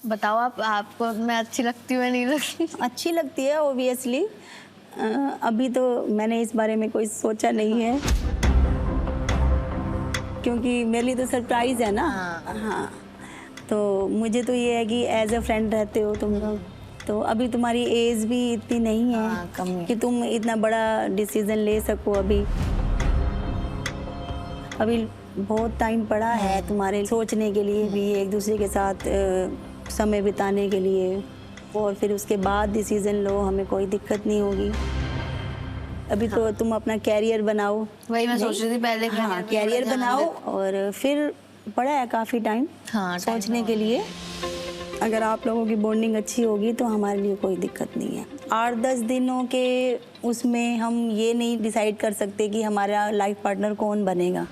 बताओ आपको मैं अच्छी लगती हूँ या नहीं लगती? अच्छी लगती है ऑब्वियसली। अभी तो मैंने इस बारे में कोई सोचा नहीं है, क्योंकि मेरे लिए तो सरप्राइज है ना। हाँ, तो मुझे तो ये है कि एज अ फ्रेंड रहते हो तुम लोग, तो अभी तुम्हारी एज भी इतनी नहीं है कम है। कि तुम इतना बड़ा डिसीजन ले सको। अभी बहुत टाइम पड़ा है तुम्हारे सोचने के लिए भी, एक दूसरे के साथ समय बिताने के लिए, और फिर उसके बाद डिसीजन लो, हमें कोई दिक्कत नहीं होगी। अभी तो तुम अपना कैरियर बनाओ। वही मैं सोच रही थी पहले। हाँ, कैरियर बनाओ और फिर पड़ा है काफ़ी टाइम सोचने के लिए। अगर आप लोगों की बॉन्डिंग अच्छी होगी तो हमारे लिए कोई दिक्कत नहीं है। 8-10 दिनों के उसमें हम ये नहीं डिसाइड कर सकते कि हमारा लाइफ पार्टनर कौन बनेगा।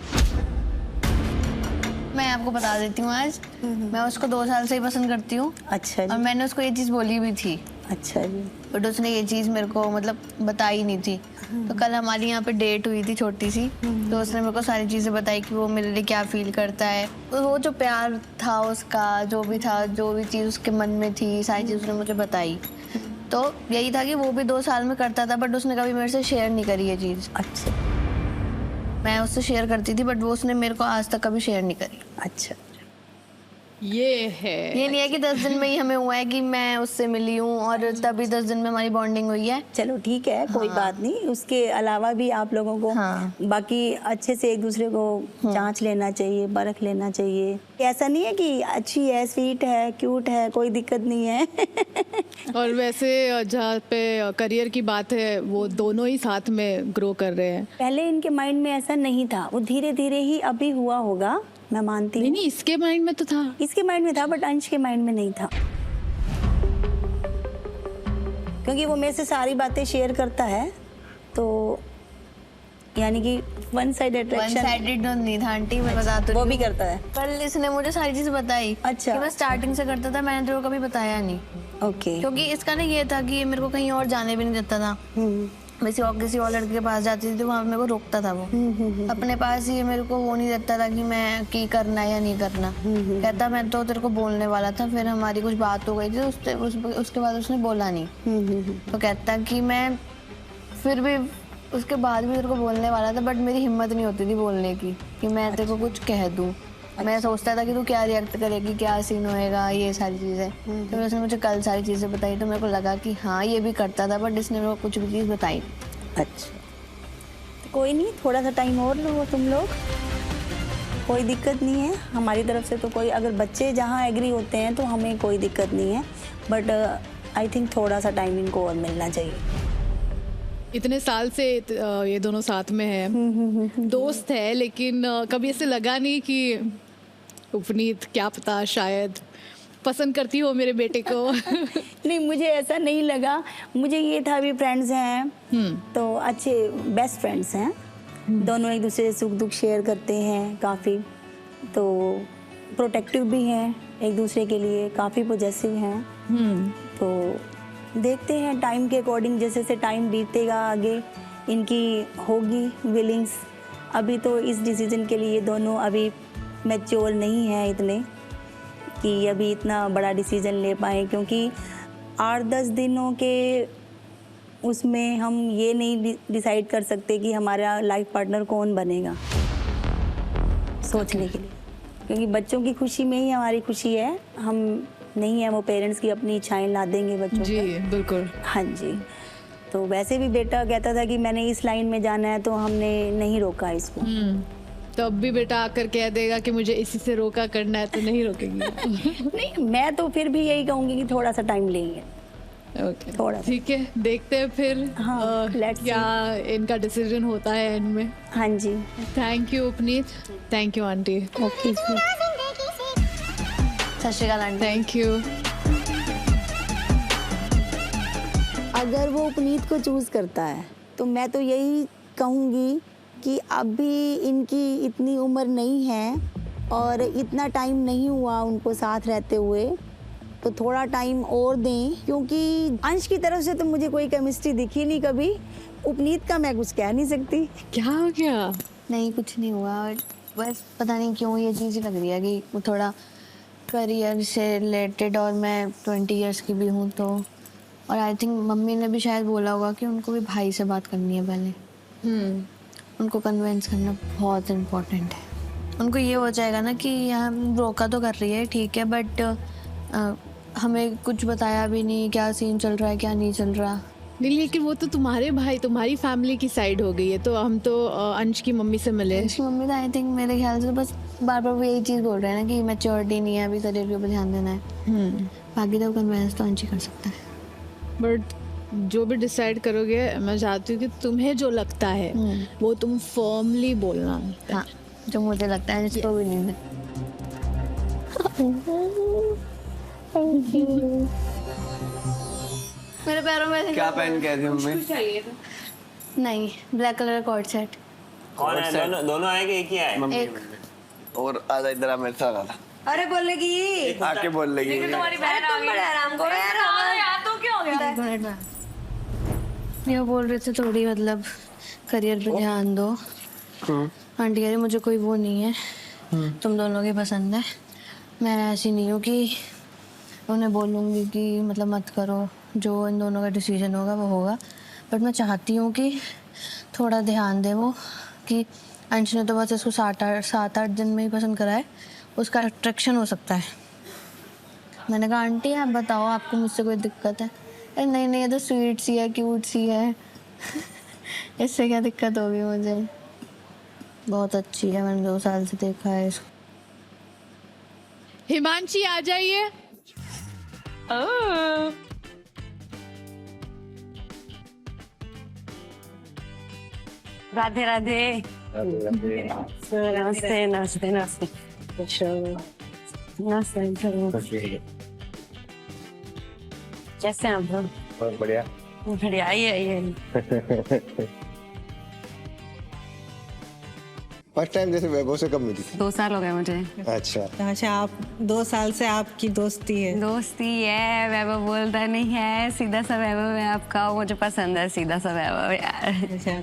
मैं आपको बता देती हूँ आज, मैं उसको 2 साल से ही पसंद करती हूँ। अच्छा जी। और मैंने उसको ये चीज़ बोली भी थी। अच्छा जी। बट उसने ये चीज़ मेरे को मतलब बताई नहीं थी। तो कल हमारी यहाँ पे डेट हुई थी छोटी सी, तो उसने मेरे को सारी चीज़ें बताई कि वो मेरे लिए क्या फील करता है। तो वो जो प्यार था उसका, जो भी था, जो भी चीज़ उसके मन में थी, सारी चीज़ उसने मुझे बताई। तो यही था कि वो भी 2 साल में करता था, बट उसने कभी मेरे से शेयर नहीं करी ये चीज़। अच्छा। मैं उससे शेयर करती थी, बट वो उसने मेरे को आज तक कभी शेयर नहीं करी। अच्छा, ये है। ये नहीं है कि 10 दिन में ही हमें हुआ है कि मैं उससे मिली हूँ और तभी 10 दिन में हमारी बॉन्डिंग हुई है। चलो ठीक है, कोई बात नहीं। उसके अलावा भी आप लोगों को बाकी अच्छे से एक दूसरे को जांच लेना चाहिए, परख लेना चाहिए। ऐसा नहीं है कि अच्छी है, स्वीट है, क्यूट है, कोई दिक्कत नहीं है। और वैसे जहाँ पे करियर की बात है, वो दोनों ही साथ में ग्रो कर रहे हैं। पहले इनके माइंड में ऐसा नहीं था, वो धीरे धीरे ही अभी हुआ होगा, मैं मानती हूँ। नहीं, इसके माइंड में तो था। इसके माइंड में था, बट अंश के माइंड में नहीं था, क्योंकि वो मेरे से सारी बातें शेयर करता है। तो यानी कि one side attraction. One sided नहीं था आंटी, मैं बता तो वो भी करता है। कल इसने मुझे सारी चीजें बताई। अच्छा। कि मैं स्टार्टिंग से करता था, मैंने तेरे को कभी बताया नहीं। ओके। क्योंकि इसका ना ये था कि मेरे को कहीं और जाने भी नहीं देता था। किसी और लड़के के पास जाती थी तो वहाँ मेरे को रोकता था वो। अपने पास ही मेरे को वो नहीं देता था कि मैं की करना या नहीं करना। कहता मैं तो तेरे को बोलने वाला था, फिर हमारी कुछ बात हो गई थी, उसके बाद उसने बोला नहीं। तो कहता कि मैं फिर भी उसके बाद भी तेरे को बोलने वाला था, बट मेरी हिम्मत नहीं होती थी बोलने की कि मैं तेरे को कुछ कह दूँ। मैं सोचता था कि तू क्या रिएक्ट करेगी, क्या सीन होएगा, ये सारी चीज़ें। तो उसने मुझे कल सारी चीज़ें बताई, तो मेरे को लगा कि हाँ ये भी करता था, बट इसने मेरे को कुछ भी चीज़ बताई। अच्छा, तो कोई नहीं, थोड़ा सा टाइम और लो तुम लोग, कोई दिक्कत नहीं है हमारी तरफ से। तो कोई अगर बच्चे जहाँ एग्री होते हैं तो हमें कोई दिक्कत नहीं है, बट आई थिंक थोड़ा सा टाइम इनको और मिलना चाहिए। इतने साल से ये दोनों साथ में है, दोस्त है, लेकिन कभी ऐसे लगा नहीं कि उपनीत क्या पता शायद पसंद करती हो मेरे बेटे को। नहीं, मुझे ऐसा नहीं लगा। मुझे ये था भी फ्रेंड्स हैं तो अच्छे बेस्ट फ्रेंड्स हैं, दोनों एक दूसरे से सुख दुख शेयर करते हैं काफ़ी, तो प्रोटेक्टिव भी हैं एक दूसरे के लिए, काफ़ी पॉजेसिव हैं। तो देखते हैं टाइम के अकॉर्डिंग, जैसे जैसे टाइम बीतेगा आगे इनकी होगी विलिंग्स। अभी तो इस डिसीजन के लिए दोनों अभी मैच्योर नहीं है इतने कि अभी इतना बड़ा डिसीजन ले पाए, क्योंकि 8-10 दिनों के उसमें हम ये नहीं डिसाइड कर सकते कि हमारा लाइफ पार्टनर कौन बनेगा सोचने के लिए, क्योंकि बच्चों की खुशी में ही हमारी खुशी है। हम नहीं है वो पेरेंट्स की अपनी इच्छाएं ला देंगे बच्चों जी पर। बिल्कुल। हाँ जी। तो वैसे भी बेटा कहता था कि मैंने इस लाइन में जाना है, तो हमने नहीं रोका इसको। तो अब भी बेटा आकर कह देगा कि मुझे इसी से रोका करना है, तो नहीं रोकेगी? नहीं, मैं तो फिर भी यही कहूँगी कि थोड़ा सा टाइम लेंगे। ओके, थोड़ा ठीक है, देखते हैं फिर हाँ, क्या इनका डिसीजन होता है एंड में। हाँ जी। Thank you Upneet, thank you aunty. Okay, Sat Shri अकाल आंटी। Thank you. अगर वो उपनीत को चूज़ करता है तो मैं तो यही कहूँगी कि अभी इनकी इतनी उम्र नहीं है और इतना टाइम नहीं हुआ उनको साथ रहते हुए, तो थोड़ा टाइम और दें, क्योंकि अंश की तरफ से तो मुझे कोई केमिस्ट्री दिखी नहीं कभी। उपनीत का मैं कुछ कह नहीं सकती। क्या हो गया? नहीं, कुछ नहीं हुआ, बस पता नहीं क्यों ये चीज़ लग रही है कि वो थोड़ा करियर से रिलेटेड और मैं 20 इयर्स की भी हूँ तो, और आई थिंक मम्मी ने भी शायद बोला होगा कि उनको भी भाई से बात करनी है पहले। उनको कन्विंस करना बहुत इम्पोर्टेंट है। उनको ये हो जाएगा ना कि हम रोका तो कर रही है ठीक है, बट हमें कुछ बताया भी नहीं क्या सीन चल रहा है क्या नहीं चल रहा। नहीं, लेकिन वो तो तुम्हारे भाई तुम्हारी फैमिली की साइड हो गई है, तो हम तो अंश की मम्मी से मिले। उसकी मम्मी तो आई थिंक मेरे ख्याल से बस बार बार वो यही चीज़ बोल रहे हैं ना कि मैच्योरिटी नहीं है, अभी करियर के ऊपर ध्यान देना है। बाकी तो कन्विंस तो अंश ही कर सकता है। बट जो भी डिसाइड करोगे मैं चाहती हूँ कि तुम्हें जो लगता है वो तुम फर्मली बोलना। हाँ, जो मुझे लगता है जिसको भी नहीं है। मेरे पैरों में क्या पहन के आई थी मम्मी? नहीं, ब्लैक कलर का कॉर्ड सेट। कौन है? दोनों आए कि एक ही आए? एक और आजा इधर आ मेरे साथ आजा। अरे बोलेगी आके बोल लेगी। तुम्हारी बहन आ गई। आराम करो यार तो क्या हो गया? एक मिनट में ये बोल रहे थे थोड़ी मतलब करियर पे ध्यान दो। आंटी कह रही मुझे कोई वो नहीं है, तुम दोनों की पसंद है। मैं ऐसी नहीं हूँ कि उन्हें बोलूँगी कि मतलब मत करो, जो इन दोनों का डिसीजन होगा वो होगा। बट मैं चाहती हूँ कि थोड़ा ध्यान दे वो, कि अंश ने तो बस इसको 7-8 दिन में ही पसंद करा है, उसका अट्रैक्शन हो सकता है। मैंने कहा आंटी आप बताओ आपको मुझसे कोई दिक्कत है? अरे नहीं नहीं, ये तो स्वीट सी है, क्यूट सी है। इससे क्या दिक्कत होगी मुझे? बहुत अच्छी है, मैंने 2 साल से देखा है इसको। हिमांशी आ जाइए। राधे राधे। नमस्ते नमस्ते नमस्ते नमस्ते। कैसे हैं आप लोग? बहुत बढ़िया। बढ़िया। आइए फर्स्ट टाइम जैसे वैभव से कब मिली थी? 2 साल हो गए मुझे। अच्छा। अच्छा, आप 2 साल से आपकी दोस्ती है? दोस्ती है, वैभव बोलता नहीं है, सीधा सा वैभव है आपका, मुझे पसंद है सीधा सा वैभव यार। अच्छा,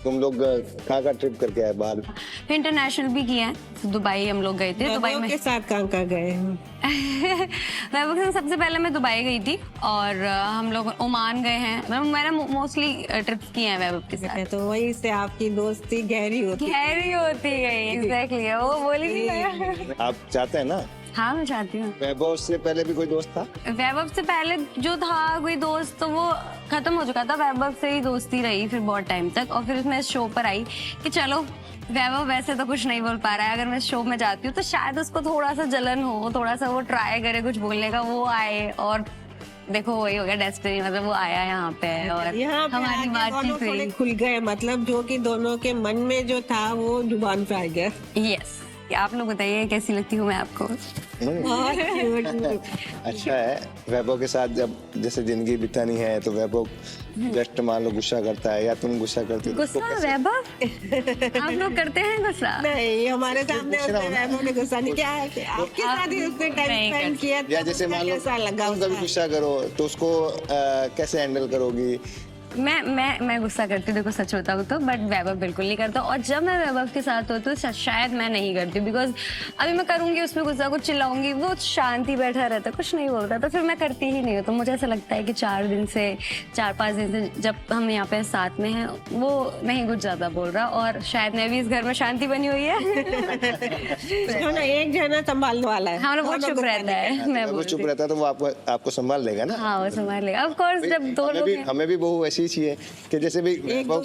तुम लोग कहाँ का ट्रिप करके आए बाहर? इंटरनेशनल भी किया है, दुबई हम लोग गए थे। दुबई वैभव में के साथ कहाँ गए हैं? वैभव के साथ सबसे पहले मैं दुबई गई थी और हम लोग ओमान गए हैं। मैंने मोस्टली ट्रिप्स किए हैं वैभव के साथ। तो वहीं से आपकी दोस्ती गहरी होती गहरी होती गई। एग्जैक्टली, वो बोली थी मैं। आप चाहते हैं ना? हाँ मैं चाहती हूँ। वैभव से पहले भी कोई दोस्त था? वैभव से पहले जो था कोई दोस्त, तो वो खत्म हो चुका था। वैभव से ही दोस्ती रही फिर बहुत टाइम तक, और फिर मैं इस शो पर आई कि चलो वैभव वैसे तो कुछ नहीं बोल पा रहा है, अगर मैं इस शो में जाती हूँ तो शायद उसको थोड़ा सा जलन हो, थोड़ा सा वो ट्राई करे कुछ बोलने का, वो आए और देखो वही हो गया डेस्टिनी। मतलब वो आया यहाँ पे और यहाँ पे हमारी आके बातचीत दोनों थोड़े हुई। खुल गए, मतलब जो कि दोनों के मन में जो था वो जुबान पे आ गया। यस, आप लोग बताइए कैसी लगती हूँ मैं आपको? बहुत cute। अच्छा है। वैभव के साथ जब जैसे जिंदगी बितानी है तो वैभव जस्ट मान लो गुस्सा करता है या तुम गुस्सा करते हो तो उसको गुस्सा कैसे- वैभव आप लोग करते हैं गुस्सा? नहीं, हमारे सामने उसने वैभव ने गुस्सा नहीं किया है। आपके साथ ही उसने टाइम नहीं स्पेंड करते। किया, या तो जैसे उसका मान लो कैसा लगा तुम कभी उसका? गुस्सा करो तो उसको कैसे हैंडल करोगी? मैं गुस्सा करती हूँ, देखो सच बताऊँ तो, बट वैभव बिल्कुल नहीं करता। और जब मैं वैभव के साथ होती हूँ शायद मैं नहीं करती, बिकॉज अभी मैं करूंगी उसमें गुस्सा, कुछ चिल्लाऊंगी, वो शांति बैठा रहता, कुछ नहीं बोलता, तो फिर मैं करती ही नहीं हूँ। तो मुझे ऐसा लगता है कि 4-5 दिन से जब हम यहाँ पे साथ में हैं, वो नहीं कुछ ज्यादा बोल रहा, और शायद मैं भी इस घर में शांति बनी हुई है। तो ना एक जना संभालने वाला है। हाँ वो चुप रहता है, मैं वो चुप बोलती रहता है तो वो आपको संभाल लेगा ना। हाँ वो संभाल लेगा। ऑफ कोर्स जब दो लोग हैं। हमें भी बहू ऐसी ही चाहिए कि जैसे भी वैभव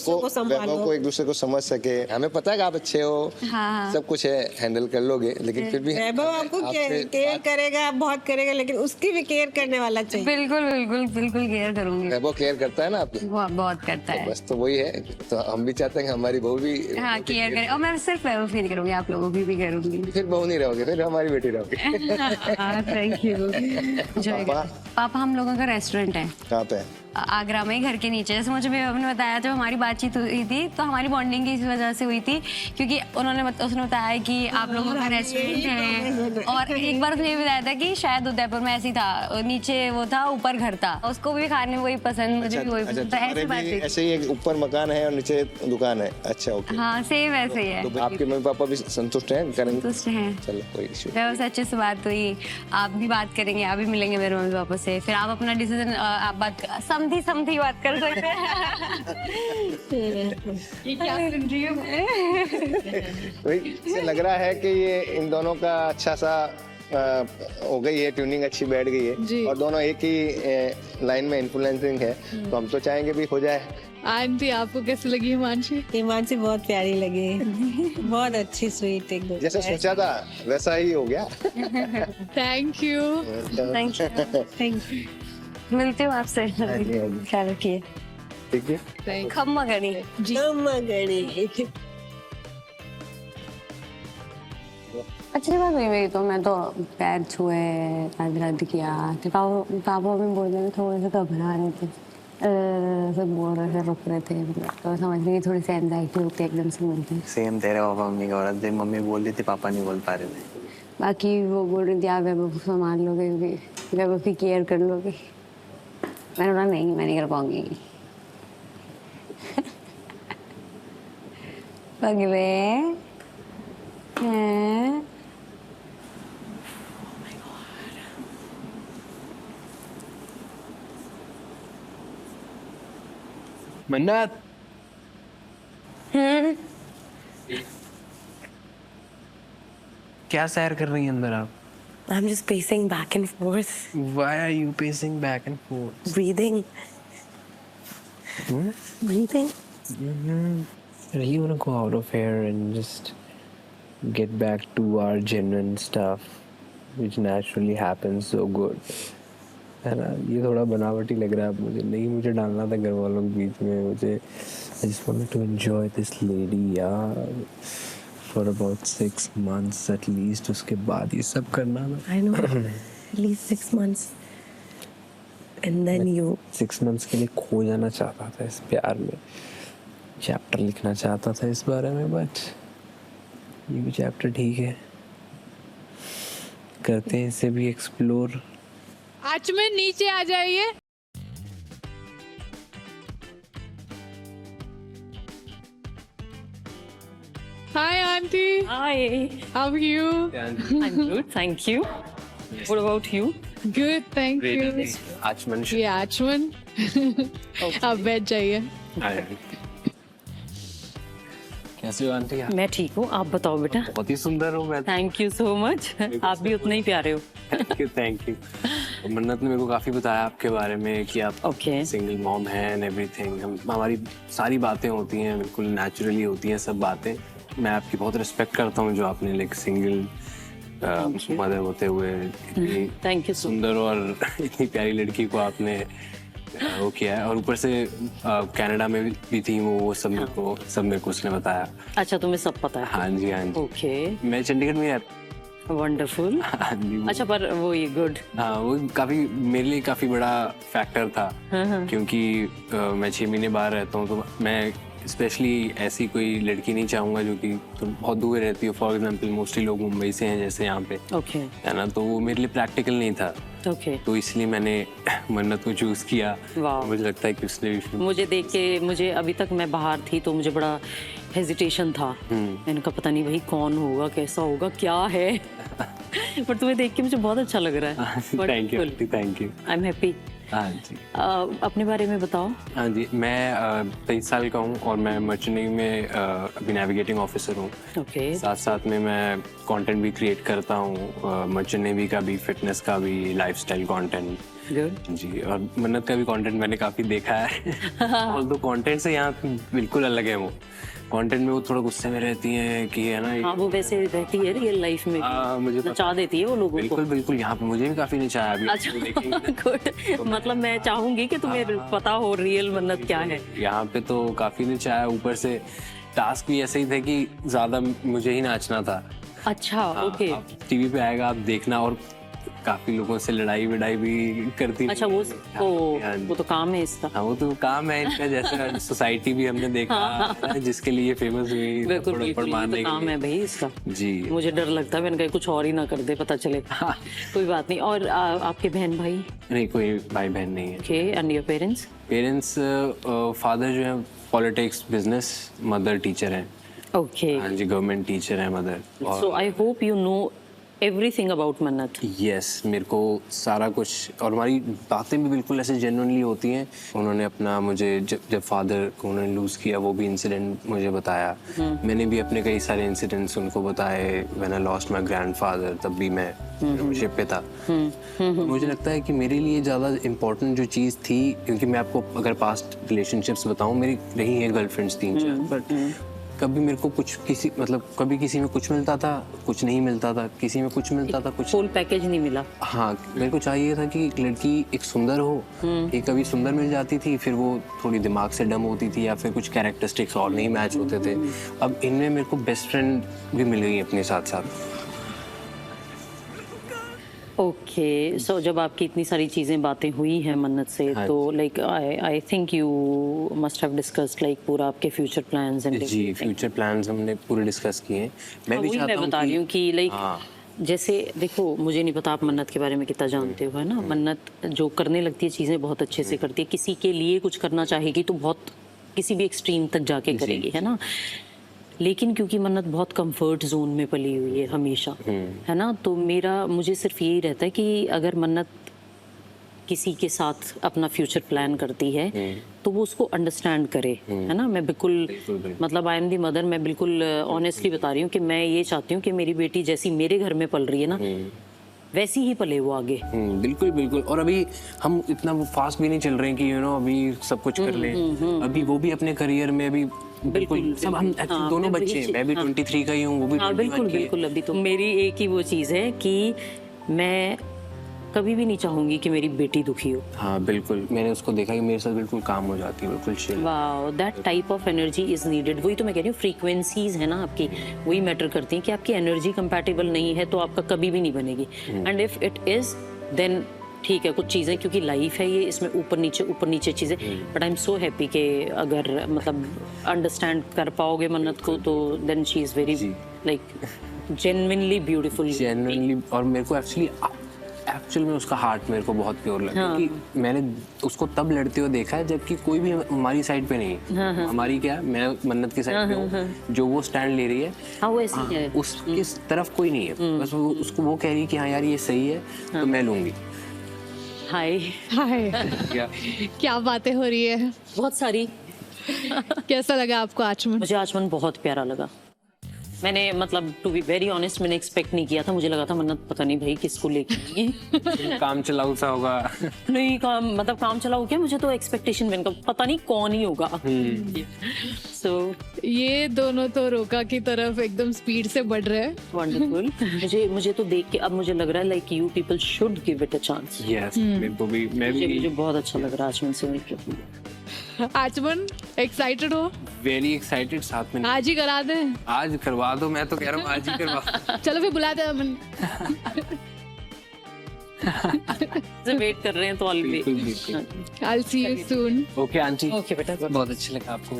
को एक दूसरे को समझ सके। हमें पता है कि आप अच्छे हो, हाँ। सब कुछ है, हैंडल कर लोगे, लेकिन फिर भी वैभव आपको केयर करेगा, बहुत करेगा, लेकिन उसकी भी केयर करने वाला चाहिए। बिल्कुल बिल्कुल बिल्कुल केयर करूंगी। वैभव केयर करता है ना आपकी? वो बहुत करता है। बस तो वही है, तो हम भी चाहते हैं कि हमारी बहू भी हाँ केयर करे, और मैं सिर्फ वैभव की नहीं करूंगी, आप लोगों की भी करूंगी। फिर बहू नहीं रहोगे, फिर हमारी बेटी रहोगे। Thank you. पापा? पापा हम लोगों का रेस्टोरेंट है, कहाँ पे? आगरा में घर के नीचे। जैसे मुझे वैभव ने बताया, जब हमारी बातचीत हुई थी तो हमारी बॉन्डिंग इस वजह से हुई थी क्योंकि उसने बताया कि आप लोगों का रेस्टोरेंट है, और एक बार उसने ये बताया था कि शायद उदयपुर में ऐसी था, नीचे वो था, ऊपर घर था, उसको भी खाने में वही पसंद, मुझे भी वही पसंद, तो ऐसी बात थी। ऐसे ही एक ऊपर मकान है और नीचे दुकान है। अच्छा ओके। हाँ सेम ऐसे ही है। तो आपके मम्मी पापा भी संतुष्ट हैं, करेंगे? संतुष्ट हैं। चलो कोई इशू। वैभव से अच्छे से बात हुई, आप भी बात करेंगे, आप भी मिलेंगे मेरे मम्मी पापा से, फिर आप अपना डिसीजन, आप बात समझी बात कर सकते हैं। ये क्या सुन रही हूँ वही से लग रहा है कि ये इन दोनों का अच्छा सा हो गई है, ट्यूनिंग अच्छी बैठ गई है और दोनों एक ही लाइन में इन्फ्लुएंसिंग है, तो हम तो चाहेंगे भी हो जाए। आंटी आपको कैसी लगी हिमांशी? हिमांशी बहुत प्यारी लगी, बहुत अच्छी स्वीट एकदम। जैसा सोचा था वैसा ही हो गया। Thank you. Thank you. मिलती हूँ आपसे, ख्याल रखिए। ठीक है। खम्मा गणी। अच्छी बात हुई मेरी, तो मैं तो पैर छुए, दर्द किया, तो पापा भी बोल रहे थे, थोड़े से घबरा रहे थे, सब बोल रहे थे, रुक रहे थे, तो समझ रही थोड़ी सी एंजाइटी होती है एकदम से मिलती। सेम तेरे पापा मम्मी का हो रहा था, मम्मी बोल रही थी, पापा नहीं बोल पा रहे थे। बाकी वो बोल रही थी आप वैभव को संभाल लोगे, क्योंकि वैभव की केयर कर लोगे। मैंने बोला नहीं, मैं नहीं कर पाऊंगी। पगले हैं। मन्नत, क्या सैर कर रही हैं अंदर आप? I'm just pacing back and forth, Why are you pacing back and forth? breathing. Breathing. I really want to go out of here and just get back to our genuine stuff, which naturally happens so good. है ना, ये थोड़ा बनावटी लग रहा है मुझे, नहीं मुझे डालना था घर वालों के बीच में, मुझे I just wanted to enjoy this lady यार for about 6 months at least, उसके बाद ये सब करना था। I know. At least 6 months. And then you. 6 months के लिए खो जाना चाहता था इस प्यार में, चैप्टर लिखना चाहता था इस बारे में, बट ये भी चैप्टर ठीक है, करते हैं इसे भी एक्सप्लोर। आचमन नीचे आ जाइए। Hi auntie, Hi. how are you? I'm good, thank you. What about you? Good, thank you. आचमन ये आचमन। आप बैठ जाइए। कैसे हो आंटी? मैं ठीक हूँ, आप बताओ बेटा। बहुत ही सुंदर हो। मैं थैंक यू सो मच, आप भी उतने ही प्यारे हो। Thank you. मन्नत ने मेरे को काफ़ी बताया आपके बारे में कि आप सिंगल मॉम हैं एंड एवरीथिंग। हमारी सारी बातें होती हैं, बिल्कुल नेचुरली होती हैं सब बातें। मैं आपकी बहुत रिस्पेक्ट करता हूँ जो आपने लाइक सिंगल मदर होते हुए इतनी थैंक यू सुंदर और इतनी प्यारी लड़की को आपने वो किया है, और ऊपर से कनाडा में भी थी वो सब मेरे को उसने बताया। अच्छा, तुम्हें सब पता है? हाँ जी, हाँ जी। ओके, मैं चंडीगढ़ में वंडरफुल। हाँ जी। अच्छा, पर वो ये गुड। हाँ, वो काफी मेरे लिए काफी बड़ा फैक्टर था, क्योंकि मैं 6 महीने बाहर रहता हूँ, तो मैं स्पेशली ऐसी कोई लड़की नहीं चाहूँगा जो कि तो बहुत दूर रहती हो। फॉर एग्जांपल मोस्टली लोग मुंबई से हैं जैसे यहाँ पे, ओके, है ना, तो वो मेरे लिए प्रैक्टिकल नहीं था। ओके, तो इसलिए मैंने मन्नत को चूज किया। वाह। मुझे लगता है कि उसने भी मुझे देख के, मुझे अभी तक मैं बाहर थी तो मुझे बड़ा हेजिटेशन था। मैंने कहा पता नहीं भाई कौन होगा, कैसा होगा, क्या है। पर तुम्हें देख के मुझे बहुत अच्छा लग रहा है। Thank you, thank you. I am happy. हाँ जी। अपने बारे में बताओ। हाँ जी, मैं 23 साल का हूँ और मैं मर्चेंट नेवी में अभी नेविगेटिंग ऑफिसर हूँ। ओके। साथ साथ में मैं कंटेंट भी क्रिएट करता हूँ, मर्चेंट नेवी का भी, फिटनेस का भी, लाइफस्टाइल कंटेंट। गुड जी, और मन्नत का भी कंटेंट मैंने काफ़ी देखा है। ऑल्दो कंटेंट से यहाँ बिल्कुल अलग है वो। कंटेंट में वो थोड़ा गुस्से में रहती हैं कि है ना। हाँ, वो वैसे रहती है रियल लाइफ में, मुझे नचा देती है वो लोगों को। बिल्कुल बिल्कुल, यहाँ पे मुझे भी काफ़ी नचाया अभी। अच्छा, गुड। मतलब मैं चाहूंगी कि तुम्हें पता हो रियल मन्नत क्या है। यहाँ पे तो काफ़ी नचाया, ऊपर से टास्क भी ऐसे ही थे कि ज़्यादा मुझे ही नाचना था। अच्छा, ओके। टीवी पे आएगा, आप देखना, और काफी लोगों से लड़ाई वड़ाई भी करती अच्छा रही। वो वो तो काम है इसका। हाँ वो तो काम है इसका, जैसा सोसाइटी भी हमने देखा है ना, जिसके लिए फेमस हुई बिल्कुल थप्पड़ बिल्कुल, मारने ये तो के काम लिए। है भाई इसका। जी मुझे डर लगता है मैंने कहा कुछ और ही ना कर दे, पता चले। कोई बात नहीं। और आपके बहन भाई? नहीं, कोई भाई बहन नहीं है। Okay, and your parents? Parents, father जो है पॉलिटिक्स बिजनेस, मदर टीचर है। ओके, हाँ जी, गवर्नमेंट टीचर है mother. So I hope you know everything about मन्नत। यस, मेरे को सारा कुछ, और हमारी बातें भी बिल्कुल ऐसे जेन्युइनली होती हैं। उन्होंने अपना मुझे जब फादर को उन्होंने लूज़ किया वो भी इंसिडेंट मुझे बताया। मैंने भी अपने कई सारे इंसिडेंट्स उनको बताए। When I lost my grandfather, तब भी मैं शिप पे था। मुझे लगता है कि मेरे लिए ज़्यादा इम्पोर्टेंट जो चीज़ थी, क्योंकि मैं आपको अगर पास्ट रिलेशनशिप्स बताऊँ, मेरी रही हैं गर्लफ्रेंड्स 3-4, बट कभी मेरे को कुछ कभी किसी में कुछ मिलता था, कुछ नहीं मिलता था, किसी में कुछ मिलता था, कुछ फुल पैकेज नहीं मिला। हाँ, मेरे को चाहिए था कि एक लड़की एक सुंदर हो, कि कभी सुंदर मिल जाती थी, फिर वो थोड़ी दिमाग से डम होती थी, या फिर कुछ कैरेक्टरिस्टिक्स और नहीं मैच होते थे। अब इनमें मेरे को बेस्ट फ्रेंड भी मिल गई अपने साथ साथ। ओके, सो जब आपकी इतनी सारी चीज़ें बातें हुई हैं मन्नत से, हाँ तो like I think you must have discussed like पूरा आपके फ्यूचर प्लान्स एंड जी, फ्यूचर प्लान्स हमने पूरे डिस्कस किए हैं। मैं भी चाहता हूँ बता रही हूँ कि लाइक हाँ। जैसे देखो, मुझे नहीं पता आप मन्नत के बारे में कितना जानते हो, है ना। मन्नत जो करने लगती है चीज़ें बहुत अच्छे से करती है। किसी के लिए कुछ करना चाहेगी तो बहुत किसी भी एक्सट्रीम तक जाके करेगी, है ना। लेकिन क्योंकि मन्नत बहुत कंफर्ट जोन में पली हुई है हमेशा, है ना, तो मुझे सिर्फ यही रहता है कि अगर मन्नत किसी के साथ अपना फ्यूचर प्लान करती है तो वो उसको अंडरस्टैंड करे, है ना। मैं बिल्कुल मतलब आई एम दी मदर, मैं बिल्कुल ऑनेस्टली बता रही हूँ कि मैं ये चाहती हूँ कि मेरी बेटी जैसी मेरे घर में पल रही है ना, वैसी ही पले वो आगे। बिल्कुल बिल्कुल। और अभी हम इतना फास्ट भी नहीं चल रहे हैं कि अभी सब कुछ कर लें। अभी वो भी अपने करियर में अभी बिल्कुल सब हम दोनों बच्चे हैं। मैं भी 23 का ही हूँ, वो भी 21 बिल्कुल की है। बिल्कुल। अभी तो मेरी एक ही वो चीज़ है कि मैं कभी भी नहीं चाहूंगी कि मेरी बेटी दुखी हो। हाँ बिल्कुल, मैंने उसको देखा कि मेरे साथ बिल्कुल काम हो जाती है, बिल्कुल chill। Wow, that type of energy is needed. वही तो मैं कह रही हूँ, फ्रीक्वेंसीज है ना आपकी, वही मैटर करती हैं कि आपकी एनर्जी कंपैटिबल नहीं है तो आपका कभी भी नहीं बनेगी। And if it is then ठीक है, कुछ चीज़ें, क्योंकि लाइफ है ये, इसमें ऊपर नीचे चीज़ें। But I am so happy कि अगर मतलब अंडरस्टैंड कर पाओगे मन्नत को तो then she is very like genuinely beautiful. Genuinely. और मेरे को एक्चुअल में उसका हार्ट मेरे को बहुत प्योर लगा। क्योंकि मैंने उसको तब लड़ते हुए देखा है जबकि कोई भी हमारी साइड पे नहीं है। हमारी क्या, मैं मन्नत की साइड पे हूँ, जो वो स्टैंड ले रही है, हाँ वो ऐसी है, उसकी तरफ कोई नहीं है। बस उसको वो कह रही है कि हाँ यार ये सही है, तो मैं लूंगी। हाय क्या बातें हो रही है, बहुत सारी। कैसा लगा आपको आचमन? मुझे आचमन बहुत प्यारा लगा। मैंने मतलब टू बी वेरी ऑनेस्ट मैंने एक्सपेक्ट नहीं किया था। मुझे लगा था मन्नत पता नहीं भाई किसको लेके आई है। काम चलाऊ सा होगा। नहीं काम चलाऊ क्या, मुझे तो एक्सपेक्टेशन मैंने कहा पता नहीं कौन ही होगा। सो ये दोनों तो रोका की तरफ एकदम स्पीड से बढ़ रहे हैं। वंडरफुल। मुझे तो देख के अब मुझे लग रहा है like you people should give it a chance. Yes, मेरे को भी, मुझे बहुत अच्छा लग रहा है आचमन से मिलकर। आचमन एक्साइटेड हो? Very excited. साथ में आज ही करा दे, आज करवा दो, मैं तो कह रहा हूँ आज ही करवा। चलो फिर बुला दे अमन। वेट कर रहे हैं तो I'll see you soon. Okay aunty. Okay बेटा, बहुत अच्छा लगा आपको।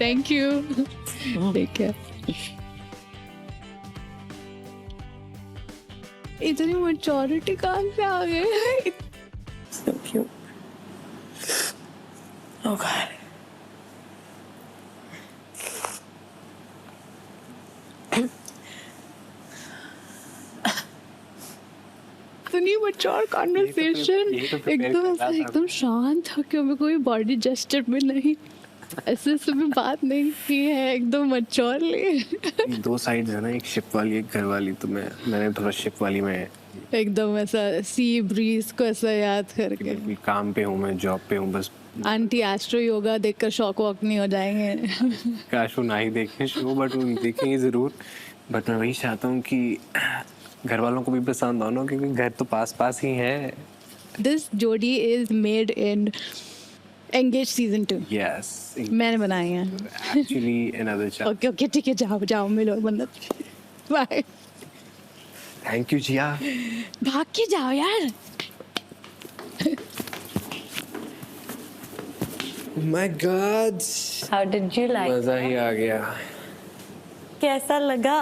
Thank you. Take care. इतनी मैच्योरिटी कहाँ से आ गई? So cute. Oh God. इतनी मैच्योर कॉन्वर्सेशन, एकदम शांत था कि हमें कोई बॉडी जेस्चर में नहीं, ऐसे भी बात नहीं की है, एकदम मैच्योरली। दो साइड है ना, एक शिप वाली एक घर वाली, तो मैंने थोड़ा शिप वाली में एकदम ऐसा सी ब्रीज को ऐसा याद करके। काम पे हूँ मैं, जॉब पे हूँ बस। आंटी एस्ट्रो योगा देखकर शॉक वॉक नहीं हो जाएंगे? काश वो ना ही देखें शो, बट वो देखेंगे ज़रूर। बट मैं वही चाहता हूँ कि घर वालों को भी पसंद आना, क्योंकि घर तो पास ही है। दिस जोड़ी is made in engage season 2। Yes, मैंने बनाई है एक्चुअली अनदर चांस। ओके ठीक है, जाओ मिलो मन्नत, बाय। थैंक यू जिया। भाग के जाओ यार। My God, how did you like? मजा ही आ गया। कैसा लगा?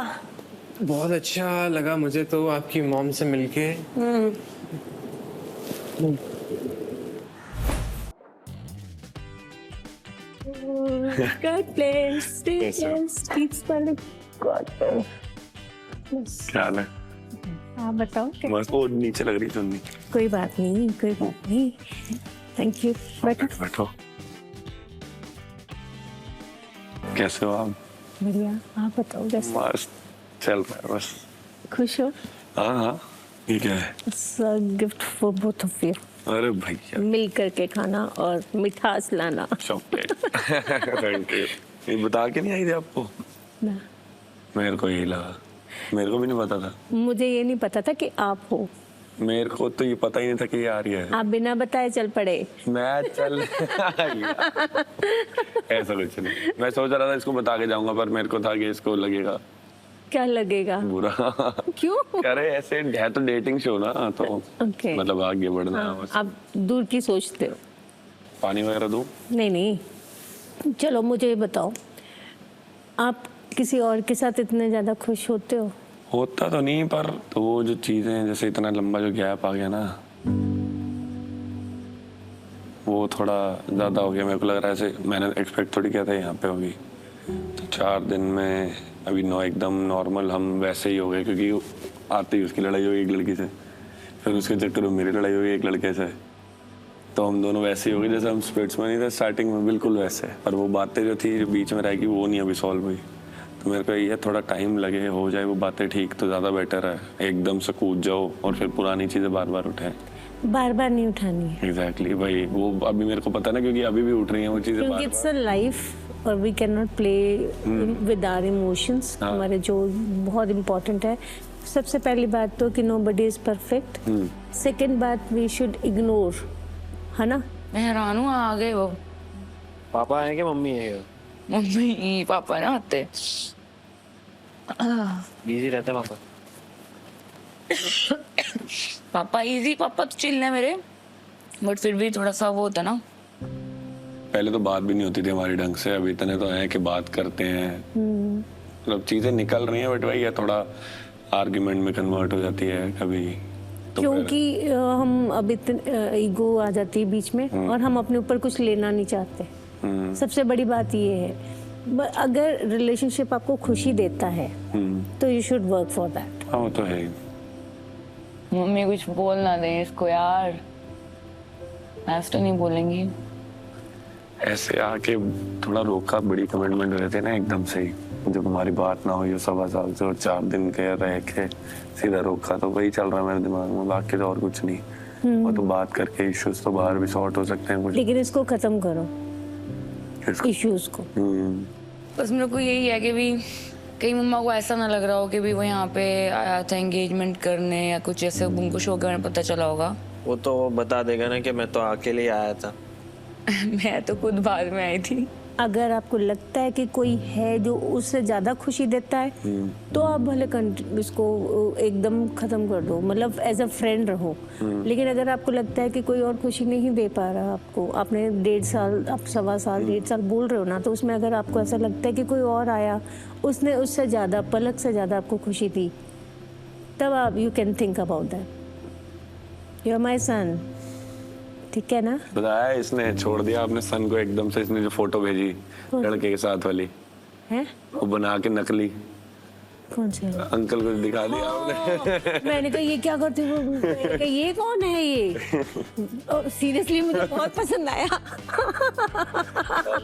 बहुत अच्छा लगा मुझे तो आपकी मॉम से मिलके। God bless, stay blessed, keep smiling. God bless. क्या हाल है? आप बताओ क्या? बस वो नीचे लग रही चुन्नी। कोई बात नहीं, कोई बात नहीं। Thank you. बैठो। बैठो। कैसे हो आप? बढ़िया, आप बताओ कैसे? मस्त चल रहा है बस। खुश हो? हाँ हाँ। ये क्या है? It's a gift for both of you. अरे भैया मिल करके खाना और मिठास लाना। चॉकलेट। Thank you. ये बता के नहीं आई थी आपको? ना, मेरे को यही लगा, मेरे को भी नहीं पता था। मुझे ये नहीं पता था कि आप हो। मेरे को तो ये पता ही नहीं था कि ये आ रही है। आप बिना बताए चल पड़े। मैं चल ऐसा कुछ नहीं, मैं सोच रहा था इसको बता के जाऊंगा, पर मेरे को था कि इसको लगेगा क्या लगेगा? बुरा। क्यों? अरे ऐसे है तो डेटिंग शो ना, तो Okay. मतलब आगे बढ़ना है हाँ, बस। आप दूर की सोचते हो। पानी वगैरह दूं? नहीं नहीं, चलो मुझे ये बताओ, आप किसी और के साथ इतने ज्यादा खुश होते हो? होता तो नहीं, पर तो वो जो चीजें जैसे इतना लंबा जो गैप आ गया ना, वो थोड़ा ज्यादा हो गया। मेरे को लग रहा है ऐसे मैंने एक्सपेक्ट थोड़ी किया था यहाँ पे होगी। तो 4 दिन में अभी एकदम नॉर्मल हम वैसे ही हो गए, क्योंकि आते ही उसकी लड़ाई हुई एक लड़की से, फिर उसके चक्कर में मेरी लड़ाई हुई एक लड़के से, तो हम दोनों वैसे ही हो गए जैसे हम स्पिरिट्स में नहीं थे स्टार्टिंग में, बिल्कुल वैसे। पर वो बातें जो थी जो बीच में रहेगी वो नहीं अभी सॉल्व हुई। तो मेरे को ये थोड़ा टाइम लगे, हो जाए वो बातें ठीक तो ज़्यादा बेटर है। एकदम से कूद जाओ और फिर पुरानी चीज़ें बार बार उठाएं। बार बार नहीं उठानी है, एग्जैक्टली भाई, वो अभी मेरे को पता है ना, क्योंकि अभी भी उठ रही हैं वो चीज़ें क्योंकि बार इट्स अ लाइफ और we can not play with our emotions. हमारे जो बहुत इम्पोर्टेंट है, सबसे पहली बात तो कि नोबडी इज परफेक्ट। सेकंड बात, वी शुड इग्नोर, है ना? मैं हैरान हूँ, आ गए वो। पापा है कि मम्मी है? मम्मी पापा ना आते। बिजी रहते पापा? पापा इजी, पापा तो चिल है मेरे, बट फिर भी थोड़ा सा वो होता ना। पहले तो बात भी नहीं होती थी हमारी ढंग से, अभी इतने तो हैं कि बात करते हैं, मतलब चीजें निकल रही हैं, बट वही है थोड़ा आर्ग्यूमेंट में कन्वर्ट हो जाती है कभी तो क्योंकि हम अब इतने ईगो आ जाती है बीच में और हम अपने ऊपर कुछ लेना नहीं चाहते। सबसे बड़ी बात ये है, अगर रिलेशनशिप आपको खुशी देता है तो you should work for that. हाँ वो तो है। मम्मी कुछ बोल ना दें इसको यार, ऐसे तो नहीं बोलेंगी। ऐसे आके थोड़ा रोका, बड़ी कमिटमेंट रहते हैं ना एकदम से ही, जब हमारी बात ना हुई 1.25 साल से और 4 दिन के रह के सीधा रोका, तो वही चल रहा है मेरे दिमाग में, बाकी तो और कुछ नहीं। और तो बात करके इश्यूज तो बाहर भी सॉर्ट हो सकते हैं कुछ, लेकिन इसको खत्म करो, इश्यूज को। बस मेरे को यही है कि भी कहीं मम्मा को ऐसा ना लग रहा हो कि भी वो यहाँ पे आया था एंगेजमेंट करने या कुछ ऐसे, उनको शो के बारे में पता चला होगा। वो तो बता देगा ना कि मैं तो अकेले ही आया था। मैं तो खुद बाद में आई थी। अगर आपको लगता है कि कोई है जो उससे ज्यादा खुशी देता है तो आप भले इसको एकदम खत्म कर दो, मतलब एज अ फ्रेंड रहो। लेकिन अगर आपको लगता है कि कोई और खुशी नहीं दे पा रहा आपको, आपने 1.5 साल, आप 1.25 साल 1.5 साल बोल रहे हो ना, तो उसमें अगर आपको ऐसा लगता है कि कोई और आया, उसने उससे ज्यादा, पलक से ज्यादा आपको खुशी दी, तब आप you can think about that. You are my son, ठीक है ना? बताया इसने, छोड़ दिया आपने सन को एकदम से। इसने जो फोटो भेजी लड़के के साथ वाली है, वो बना के नकली, कौन से? अंकल को दिखा दिया आपने। मैंने कहा ये क्या करती हो? मैंने कहा ये कौन है ये? सीरियसली मुझे बहुत पसंद आया।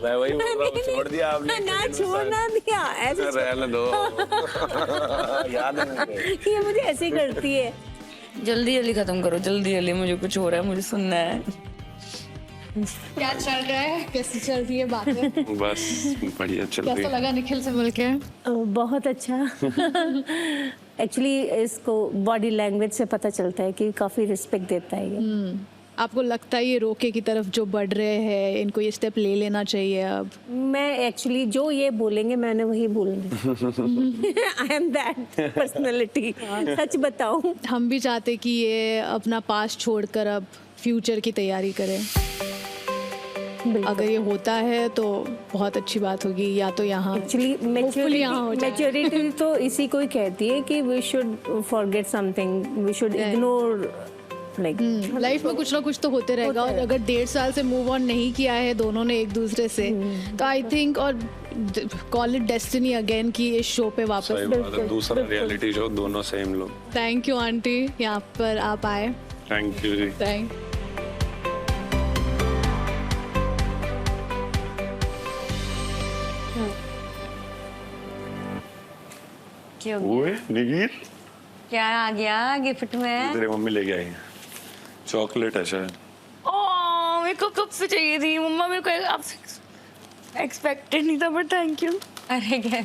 मैं वही बोल रहा हूँ, छोड़ दिया आपने। ना छोड़ना दिया, ऐसे रहने दो। याद है मुझे। ये मुझे ऐसे ही करती है। जल्दी जल्दी खत्म करो, जल्दी जल्दी, मुझे कुछ हो रहा है, मुझे सुनना है। क्या चल रहा है, कैसी चल रही है बातें? बस बढ़िया चल रही कैसा है। लगा निखिल से मिलके? बहुत अच्छा। एक्चुअली इसको बॉडी लैंग्वेज से पता चलता है कि काफी रिस्पेक्ट देता है ये। आपको लगता है ये रोके की तरफ जो बढ़ रहे हैं, इनको ये स्टेप ले लेना चाहिए अब? मैं एक्चुअली जो ये बोलेंगे मैंने वही बोलना। आई एम दैट पर्सनैलिटी, सच बताऊं। हम भी चाहते कि ये अपना पास्ट छोड़कर अब फ्यूचर की तैयारी करें। अगर ये होता है तो बहुत अच्छी बात होगी, या तो यहाँ एक्चुअली मैच्योरिटी तो इसी को ही कहती है कि we should forget something, we should ignore, like life में कुछ ना कुछ तो होते रहेगा। और अगर 1.5 साल से मूव ऑन नहीं किया है दोनों ने एक दूसरे से, तो आई थिंक, और कॉल इट डेस्टिनी अगेन कि इस शो पे वापस दूसरा रियलिटी शो, दोनों सेम लोग। थैंक यू आंटी, यहाँ पर आप आए। थैंक यू जी। थैंक निगिर क्या आ गया गिफ्ट में? तेरी मम्मी लेके आई है, चॉकलेट है शायद। ओह मेरे को कब से चाहिए थी मम्मा, मेरे को आपसे एक्सपेक्टेड नहीं था, बट थैंक यू। अरे क्या